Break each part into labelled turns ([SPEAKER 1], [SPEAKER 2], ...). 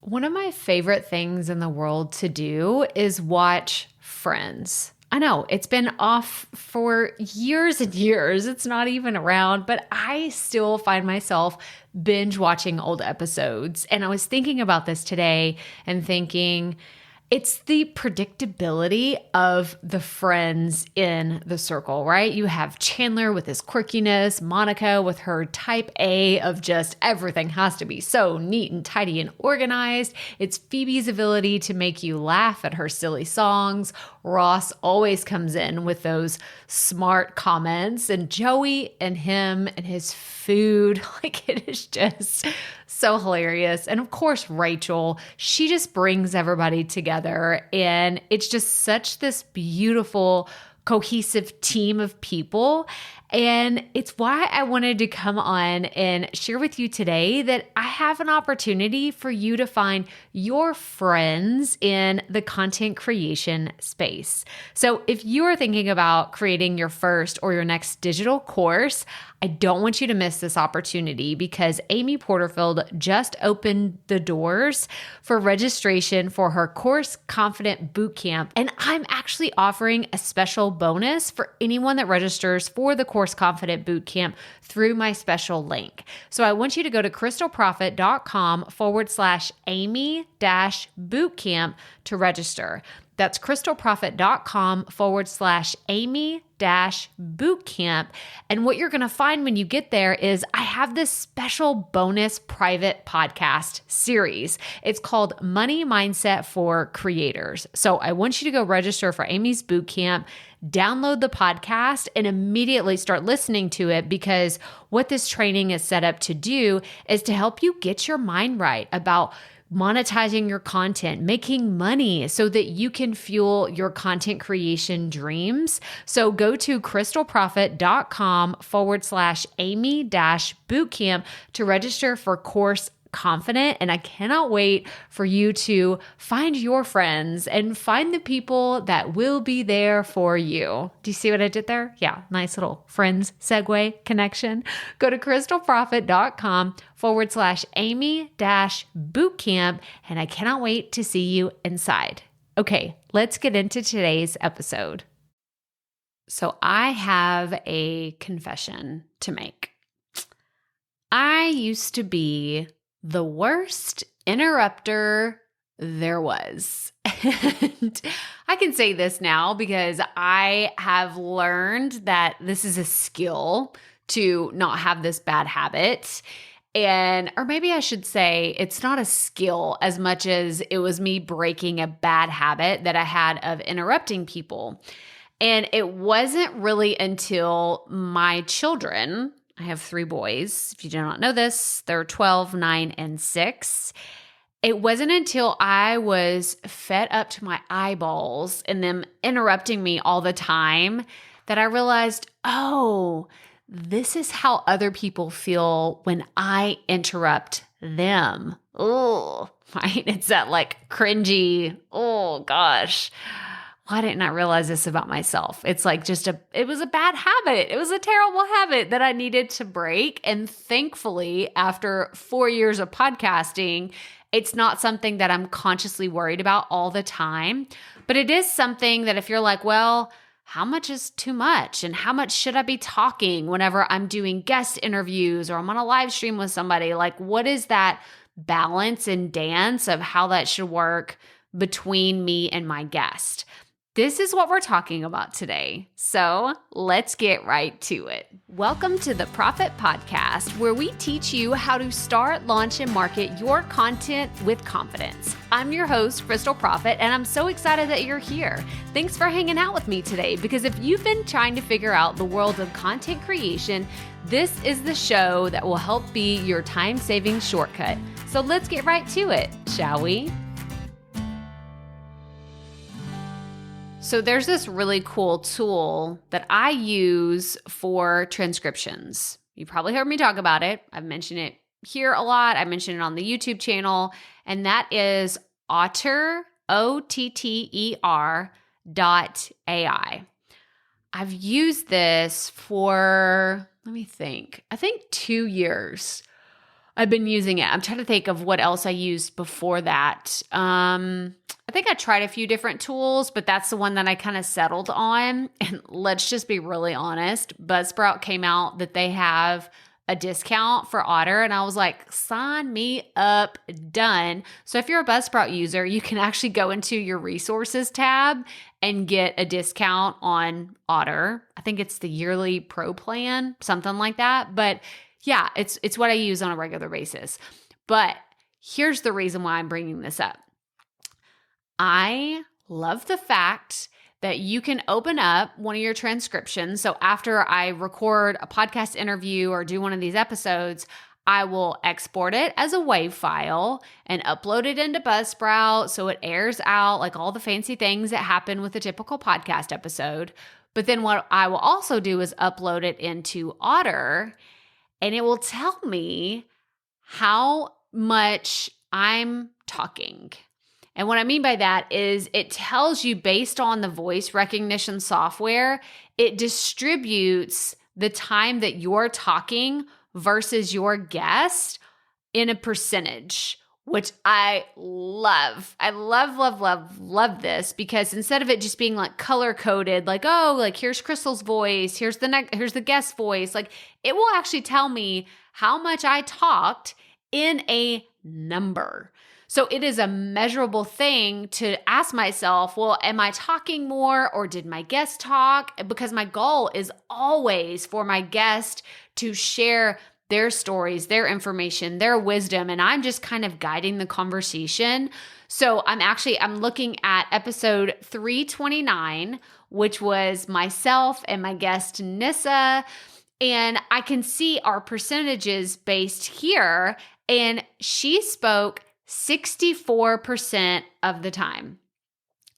[SPEAKER 1] One of my favorite things in the world to do is watch Friends. I know it's been off for years and years. It's not even around, but I still find myself binge watching old episodes. And I was thinking about this today and thinking, it's the predictability of the friends in the circle, right? You have Chandler with his quirkiness, Monica with her type A of just everything has to be so neat and tidy and organized. It's Phoebe's ability to make you laugh at her silly songs. Ross always comes in with those smart comments, and Joey and him and his food, like it is just so hilarious. And of course, Rachel, she just brings everybody together, and it's just such this beautiful, cohesive team of people. And it's why I wanted to come on and share with you today that I have an opportunity for you to find your friends in the content creation space. So if you are thinking about creating your first or your next digital course, I don't want you to miss this opportunity because Amy Porterfield just opened the doors for registration for her Course Confident Bootcamp. And I'm actually offering a special bonus for anyone that registers for the Course Confident Bootcamp through my special link. So I want you to go to crystalprofit.com/Amy-bootcamp to register. That's crystalprofit.com/Amy-bootcamp. And what you're going to find when you get there is I have this special bonus private podcast series. It's called Money Mindset for Creators. So I want you to go register for Amy's Bootcamp, download the podcast, and immediately start listening to it, because what this training is set up to do is to help you get your mind right about monetizing your content, making money so that you can fuel your content creation dreams. So go to crystalprofit.com/Amy-bootcamp to register for Course Confident. And I cannot wait for you to find your friends and find the people that will be there for you. Do you see what I did there? Yeah, nice little friends segue connection. Go to crystalprofit.com/Amy-bootcamp. And I cannot wait to see you inside. Okay, let's get into today's episode. So I have a confession to make. I used to be the worst interrupter there was. And I can say this now because I have learned that this is a skill to not have this bad habit. Or maybe I should say it's not a skill as much as it was me breaking a bad habit that I had of interrupting people. And it wasn't really until my children, I have 3 boys. If you do not know this, they're 12, 9, and 6. It wasn't until I was fed up to my eyeballs and them interrupting me all the time that I realized, oh, this is how other people feel when I interrupt them. Oh, right? It's that like cringy, oh gosh. Why didn't I realize this about myself? It's like it was a bad habit. It was a terrible habit that I needed to break. And thankfully, after 4 years of podcasting, it's not something that I'm consciously worried about all the time. But it is something that if you're like, well, how much is too much? And how much should I be talking whenever I'm doing guest interviews or I'm on a live stream with somebody? Like, what is that balance and dance of how that should work between me and my guest? This is what we're talking about today. So let's get right to it. Welcome to the Profit Podcast, where we teach you how to start, launch, and market your content with confidence. I'm your host, Crystal Profit, and I'm so excited that you're here. Thanks for hanging out with me today, because if you've been trying to figure out the world of content creation, this is the show that will help be your time-saving shortcut. So let's get right to it, shall we? So there's this really cool tool that I use for transcriptions. You probably heard me talk about it. I've mentioned it here a lot. I mentioned it on the YouTube channel, and that is Otter, OTTER.ai. I've used this for, let me think, I think 2 years. I've been using it. I'm trying to think of what else I used before that. I think I tried a few different tools, but that's the one that I kind of settled on. And let's just be really honest. Buzzsprout came out that they have a discount for Otter. And I was like, sign me up, done. So if you're a Buzzsprout user, you can actually go into your resources tab and get a discount on Otter. I think it's the yearly pro plan, something like that. But yeah, it's what I use on a regular basis. But here's the reason why I'm bringing this up. I love the fact that you can open up one of your transcriptions. So after I record a podcast interview or do one of these episodes, I will export it as a WAV file and upload it into Buzzsprout so it airs out like all the fancy things that happen with a typical podcast episode. But then what I will also do is upload it into Otter, and it will tell me how much I'm talking. And what I mean by that is it tells you based on the voice recognition software, it distributes the time that you're talking versus your guest in a percentage, which I love. I love this, because instead of it just being like color coded, like, oh, like here's Crystal's voice, here's the guest voice, like it will actually tell me how much I talked in a number. So it is a measurable thing to ask myself, well, am I talking more or did my guest talk? Because my goal is always for my guest to share their stories, their information, their wisdom, and I'm just kind of guiding the conversation. So I'm looking at episode 329, which was myself and my guest Nissa, and I can see our percentages based here, and she spoke 64% of the time.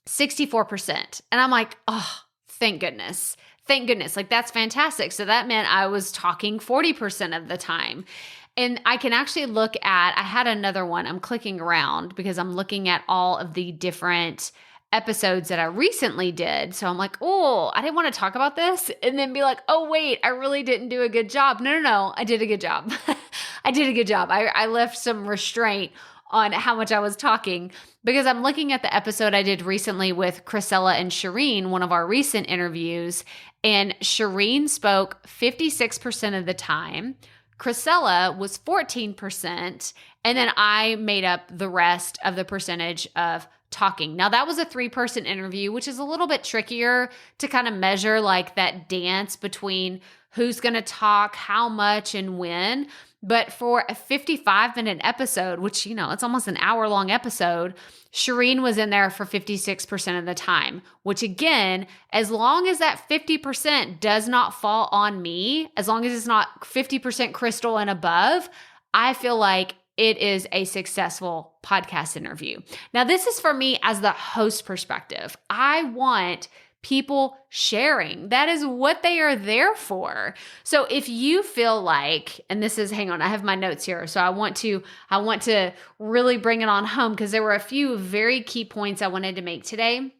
[SPEAKER 1] 64%. And I'm like, oh, thank goodness. Thank goodness. Like, that's fantastic. So that meant I was talking 40% of the time. And I can actually look at, I had another one. I'm clicking around because I'm looking at all of the different episodes that I recently did. So I'm like, oh, I didn't want to talk about this. And then be like, oh, wait, I really didn't do a good job. No, I did a good job. I did a good job. I left some restraint on how much I was talking, because I'm looking at the episode I did recently with Chrisella and Shireen, one of our recent interviews, and Shireen spoke 56% of the time. Chrisella was 14%, and then I made up the rest of the percentage of talking. Now, that was a 3-person interview, which is a little bit trickier to kind of measure, like that dance between who's going to talk, how much, and when. But for a 55-minute episode, which, it's almost an hour-long episode, Shireen was in there for 56% of the time, which again, as long as that 50% does not fall on me, as long as it's not 50% Crystal and above, I feel like it is a successful podcast interview. Now, this is for me as the host perspective. I want people sharing. That is what they are there for. So if you feel like, and this is, hang on, I have my notes here. So I want to really bring it on home, because there were a few very key points I wanted to make today.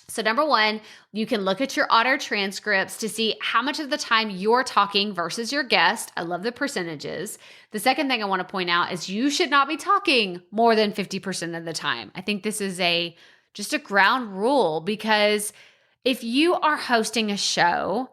[SPEAKER 1] So number one, you can look at your Otter transcripts to see how much of the time you're talking versus your guest. I love the percentages. The second thing I want to point out is you should not be talking more than 50% of the time. I think this is just a ground rule, because if you are hosting a show,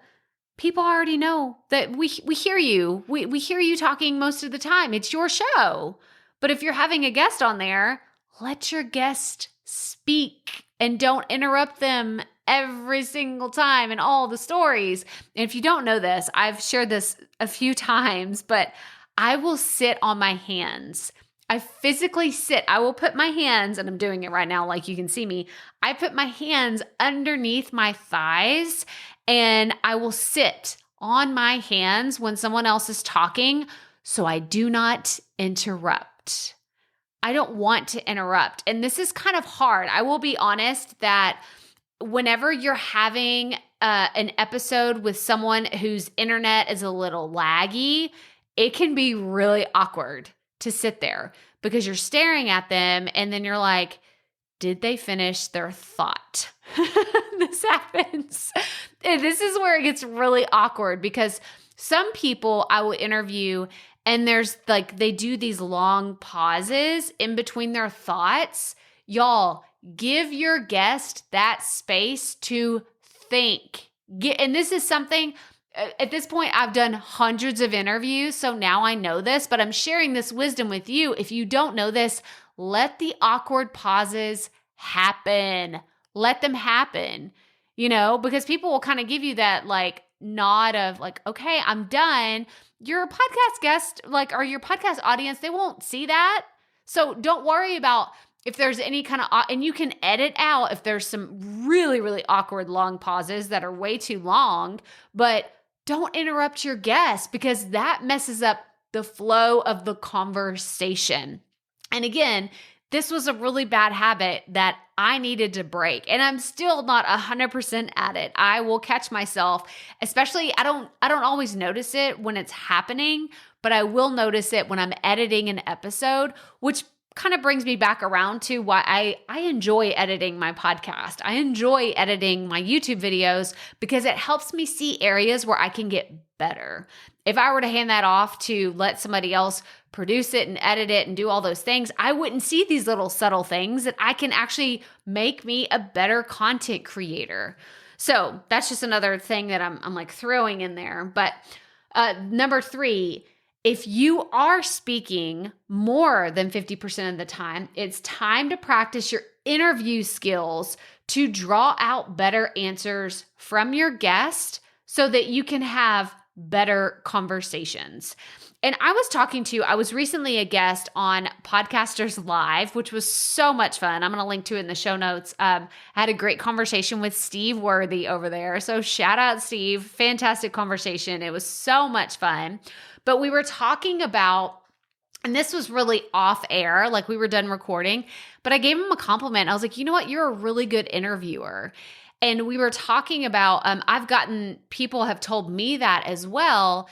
[SPEAKER 1] people already know that we hear you. We hear you talking most of the time. It's your show. But if you're having a guest on there, let your guest speak and don't interrupt them every single time and all the stories. And if you don't know this, I've shared this a few times, but I will sit on my hands. I physically sit. I will put my hands, and I'm doing it right now like you can see me. I put my hands underneath my thighs, and I will sit on my hands when someone else is talking so I do not interrupt. I don't want to interrupt. And this is kind of hard. I will be honest that whenever you're having an episode with someone whose internet is a little laggy, it can be really awkward to sit there, because you're staring at them and then you're like, did they finish their thought? This happens. And this is where it gets really awkward, because some people I will interview and there's like, they do these long pauses in between their thoughts. Y'all, give your guest that space to think. And this is something, at this point, I've done hundreds of interviews, so now I know this, but I'm sharing this wisdom with you. If you don't know this, let the awkward pauses happen. Let them happen, because people will kind of give you that like nod of like, okay, I'm done. Your podcast guest, like, or your podcast audience, they won't see that. So don't worry about if there's any kind of, and you can edit out if there's some really, really awkward long pauses that are way too long, but don't interrupt your guest because that messes up the flow of the conversation. And again, this was a really bad habit that I needed to break. And I'm still not 100% at it. I will catch myself, especially I don't always notice it when it's happening, but I will notice it when I'm editing an episode, which kind of brings me back around to why I enjoy editing my podcast. I enjoy editing my YouTube videos because it helps me see areas where I can get better. If I were to hand that off to let somebody else produce it and edit it and do all those things, I wouldn't see these little subtle things that I can actually make me a better content creator. So that's just another thing that I'm like throwing in there. But number 3, if you are speaking more than 50% of the time, it's time to practice your interview skills to draw out better answers from your guest so that you can have better conversations. And I was recently a guest on Podcasters Live, which was so much fun. I'm going to link to it in the show notes. I had a great conversation with Steve Worthy over there. So shout out, Steve. Fantastic conversation. It was so much fun. But we were talking about, and this was really off air, like we were done recording, but I gave him a compliment. I was like, you know what? You're a really good interviewer. And we were talking about, people have told me that as well.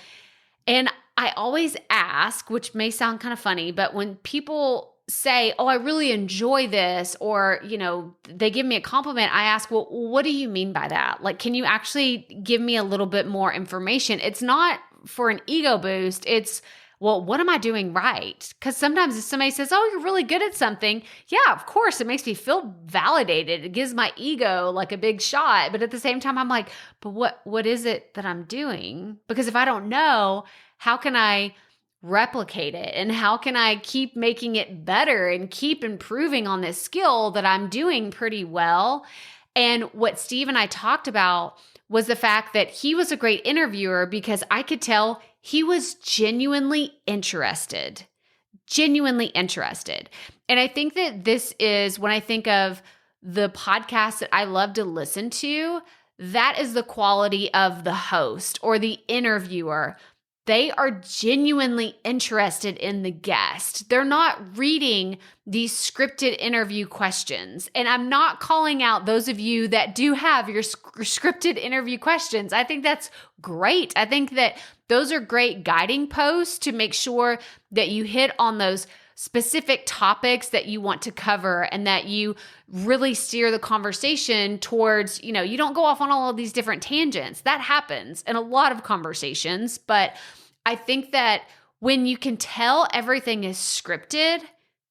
[SPEAKER 1] And I always ask, which may sound kind of funny, but when people say, oh, I really enjoy this, or, they give me a compliment, I ask, well, what do you mean by that? Like, can you actually give me a little bit more information? It's not for an ego boost. It's, well, what am I doing right? Because sometimes if somebody says, oh, you're really good at something, yeah, of course, it makes me feel validated. It gives my ego like a big shot. But at the same time, I'm like, but what is it that I'm doing? Because if I don't know, how can I replicate it? And how can I keep making it better and keep improving on this skill that I'm doing pretty well? And what Steve and I talked about was the fact that he was a great interviewer because I could tell he was genuinely interested. And I think that this is, when I think of the podcasts that I love to listen to, that is the quality of the host or the interviewer. They are genuinely interested in the guest. They're not reading these scripted interview questions. And I'm not calling out those of you that do have your scripted interview questions. I think that's great. I think that those are great guiding posts to make sure that you hit on those specific topics that you want to cover and that you really steer the conversation towards, you don't go off on all of these different tangents. That happens in a lot of conversations, but I think that when you can tell everything is scripted,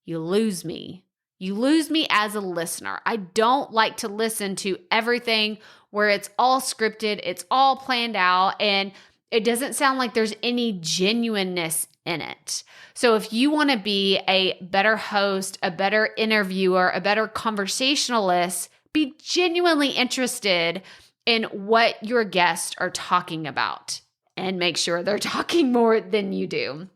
[SPEAKER 1] you lose me. You lose me as a listener. I don't like to listen to everything where it's all scripted, it's all planned out, and it doesn't sound like there's any genuineness in it. So if you want to be a better host, a better interviewer, a better conversationalist, be genuinely interested in what your guests are talking about and make sure they're talking more than you do.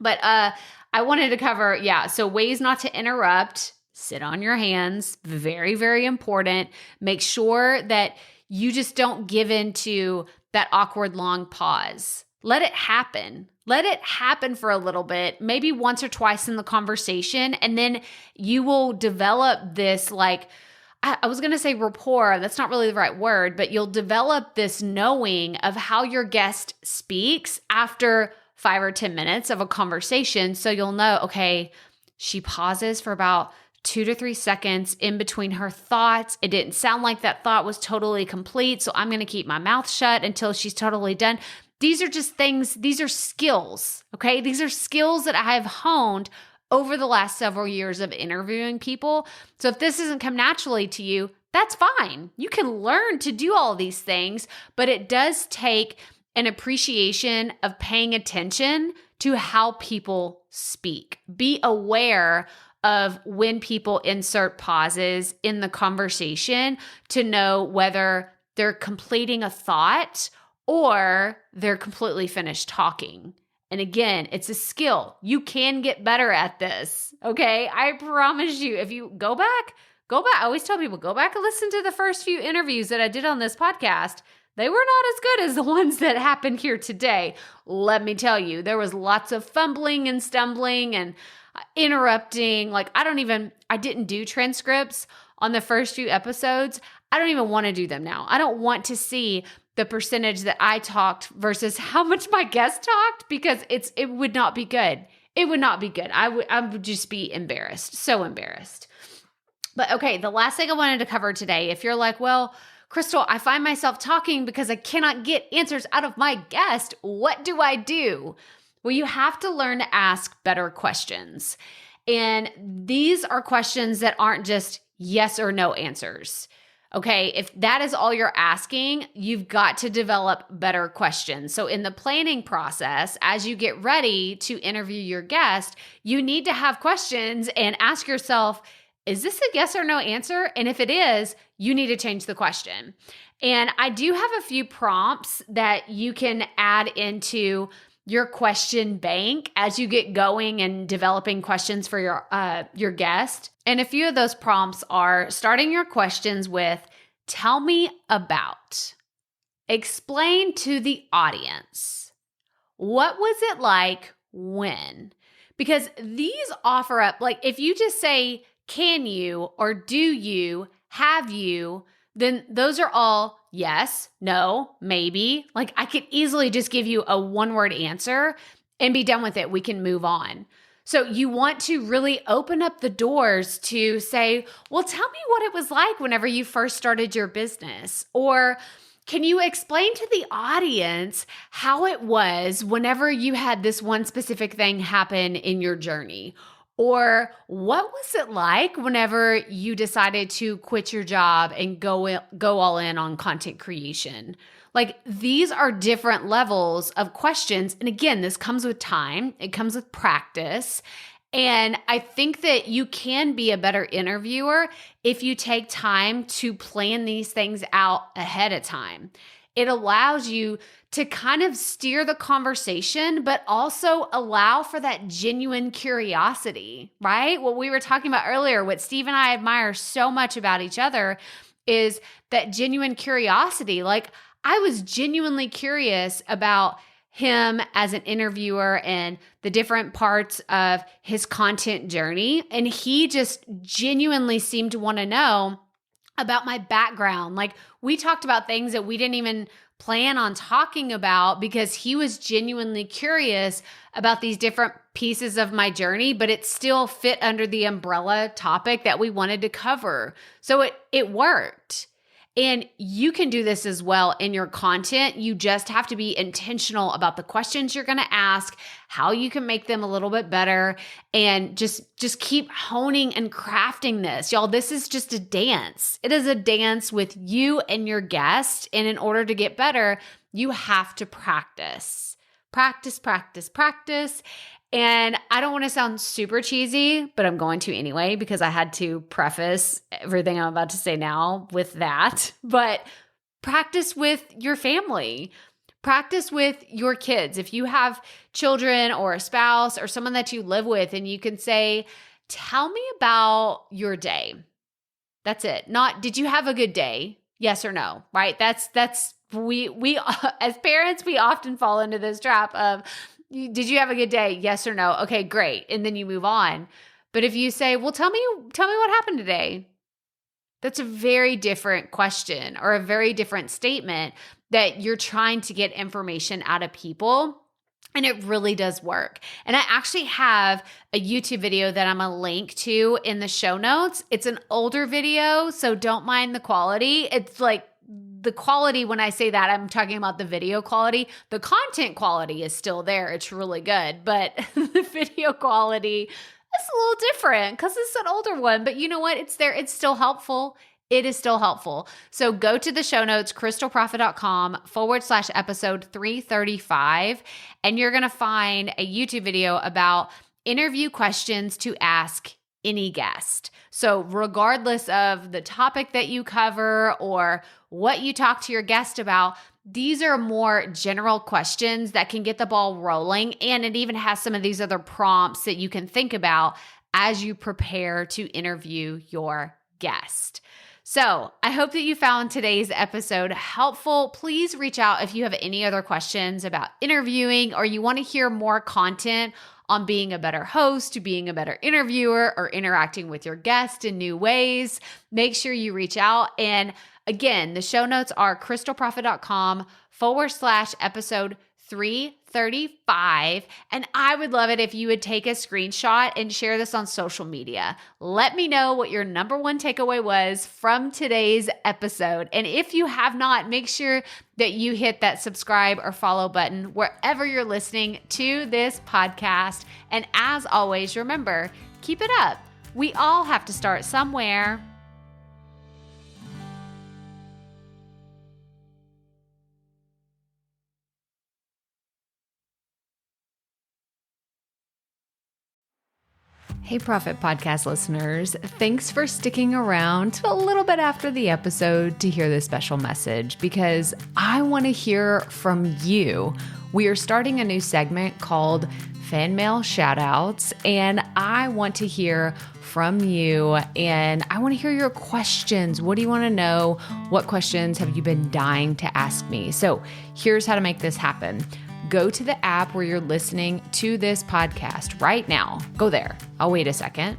[SPEAKER 1] But I wanted to cover, so ways not to interrupt. Sit on your hands. Very, very important. Make sure that you just don't give into that awkward long pause. Let it happen. Let it happen for a little bit, maybe once or twice in the conversation, and then you will develop this I was going to say rapport. That's not really the right word, but you'll develop this knowing of how your guest speaks after 5 or 10 minutes of a conversation. So you'll know, okay, she pauses for about 2 to 3 seconds in between her thoughts. It didn't sound like that thought was totally complete, so I'm going to keep my mouth shut until she's totally done. These are just things, these are skills, okay? These are skills that I have honed over the last several years of interviewing people. So if this doesn't come naturally to you, that's fine. You can learn to do all these things, but it does take an appreciation of paying attention to how people speak. Be aware of when people insert pauses in the conversation to know whether they're completing a thought or they're completely finished talking. And again, it's a skill. You can get better at this, okay? I promise you, if you go back. I always tell people, go back and listen to the first few interviews that I did on this podcast. They were not as good as the ones that happened here today. Let me tell you, there was lots of fumbling and stumbling and interrupting. Like I didn't do transcripts on the first few episodes. I don't even want to do them now. I don't want to see the percentage that I talked versus how much my guest talked because it would not be good. It would not be good. I would just be embarrassed. So embarrassed. But okay, the last thing I wanted to cover today, if you're like, well, Crystal, I find myself talking because I cannot get answers out of my guest. What do I do? Well, you have to learn to ask better questions. And these are questions that aren't just yes or no answers. Okay, if that is all you're asking, you've got to develop better questions. So in the planning process, as you get ready to interview your guest, you need to have questions and ask yourself, is this a yes or no answer? And if it is, you need to change the question. And I do have a few prompts that you can add into your question bank as you get going and developing questions for your guest. And a few of those prompts are starting your questions with, tell me about, explain to the audience, what was it like when? Because these offer up, like if you just say, can you, or do you, have you, then those are all yes, no, maybe. Like I could easily just give you a one-word answer and be done with it. We can move on. So you want to really open up the doors to say, well, tell me what it was like whenever you first started your business. Or can you explain to the audience how it was whenever you had this one specific thing happen in your journey? Or what was it like whenever you decided to quit your job and go all in on content creation? Like these are different levels of questions. And again, this comes with time. It comes with practice. And I think that you can be a better interviewer if you take time to plan these things out ahead of time. It allows you to kind of steer the conversation, but also allow for that genuine curiosity, right? What we were talking about earlier, what Steve and I admire so much about each other is that genuine curiosity. Like I was genuinely curious about him as an interviewer and the different parts of his content journey. And he just genuinely seemed to want to know about my background. Like we talked about things that we didn't even plan on talking about because he was genuinely curious about these different pieces of my journey, but it still fit under the umbrella topic that we wanted to cover. So it worked. And you can do this as well in your content. You just have to be intentional about the questions you're going to ask, how you can make them a little bit better, and just keep honing and crafting this. Y'all, this is just a dance. It is a dance with you and your guest. And in order to get better, you have to practice. Practice, practice, practice. And I don't want to sound super cheesy, but I'm going to anyway because I had to preface everything I'm about to say now with that. But practice with your family. Practice with your kids. If you have children or a spouse or someone that you live with and you can say, tell me about your day. That's it. Not, did you have a good day? Yes or no, right? We as parents, we often fall into this trap of, did you have a good day? Yes or no? Okay, great. And then you move on. But if you say, well, tell me what happened today. That's a very different question or a very different statement that you're trying to get information out of people. And it really does work. And I actually have a YouTube video that I'm going to link to in the show notes. It's an older video, so don't mind the quality. It's like the quality, when I say that, I'm talking about the video quality. The content quality is still there. It's really good, but the video quality is a little different because it's an older one. But you know what? It's there. It's still helpful. It is still helpful. So go to the show notes, crystalprofit.com/episode 335, and you're going to find a YouTube video about interview questions to ask any guest. So regardless of the topic that you cover or what you talk to your guest about, these are more general questions that can get the ball rolling. And it even has some of these other prompts that you can think about as you prepare to interview your guest. So I hope that you found today's episode helpful. Please reach out if you have any other questions about interviewing or you want to hear more content on being a better host, being a better interviewer, or interacting with your guest in new ways. Make sure you reach out. And again, the show notes are crystalprofit.com/episode 335. And I would love it if you would take a screenshot and share this on social media. Let me know what your number one takeaway was from today's episode. And if you have not, make sure that you hit that subscribe or follow button wherever you're listening to this podcast. And as always, remember, keep it up. We all have to start somewhere. Hey, Profit Podcast listeners. Thanks for sticking around to a little bit after the episode to hear this special message because I want to hear from you. We are starting a new segment called Fan Mail Shoutouts, and I want to hear from you and I want to hear your questions. What do you want to know? What questions have you been dying to ask me? So here's how to make this happen. Go to the app where you're listening to this podcast right now. Go there. I'll wait a second.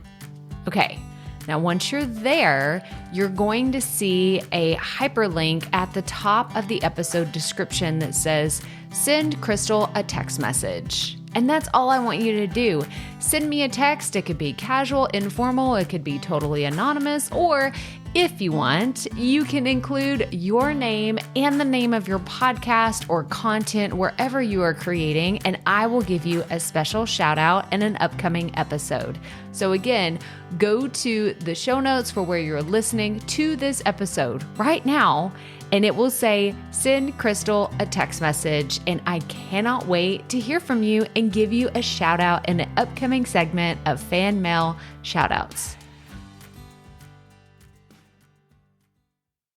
[SPEAKER 1] Okay. Now, once you're there, you're going to see a hyperlink at the top of the episode description that says, send Crystal a text message. And that's all I want you to do. Send me a text. It could be casual, informal. It could be totally anonymous. Or if you want, you can include your name and the name of your podcast or content wherever you are creating, and I will give you a special shout out in an upcoming episode. So again, go to the show notes for where you're listening to this episode right now, and it will say, send Crystal a text message. And I cannot wait to hear from you and give you a shout out in an upcoming segment of Fan Mail Shoutouts.